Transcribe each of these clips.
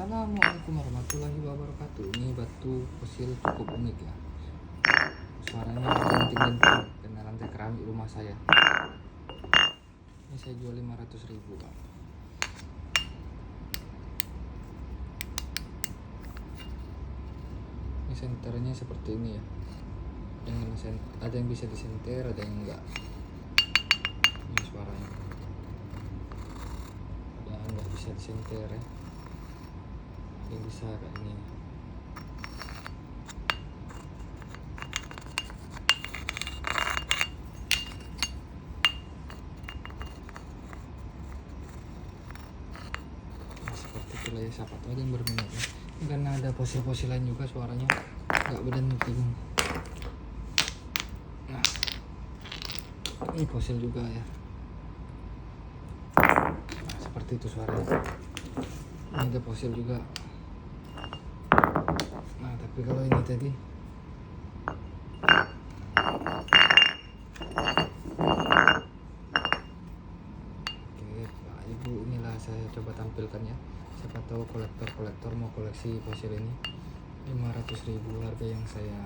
Assalamualaikum warahmatullahi wabarakatuh. Ini batu fosil cukup unik ya. Suaranya denting-denting kena lantai keramik rumah saya. Ini saya jual 500.000 Pak. Ini senternya seperti ini ya. Ada yang bisa disenter, ada yang enggak. Ini suaranya. Ada yang enggak bisa disenter ya. Yang bisa kayak ini. Nah, seperti itulah ya, siapa tahu ada yang berminat ya. Ini karena ada fosil-fosil lain juga suaranya nggak berdenting. Nah, ini fosil juga ya. Nah, seperti itu suaranya. Ini ada fosil juga. Nah, tapi kalau ini tadi oke Pak Ibu, inilah saya coba tampilkan ya. Siapa tahu kolektor mau koleksi fosil ini. 500.000 harga yang saya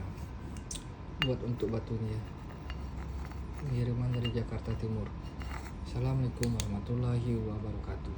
buat untuk batunya. Pengiriman dari Jakarta Timur. Assalamualaikum warahmatullahi wabarakatuh.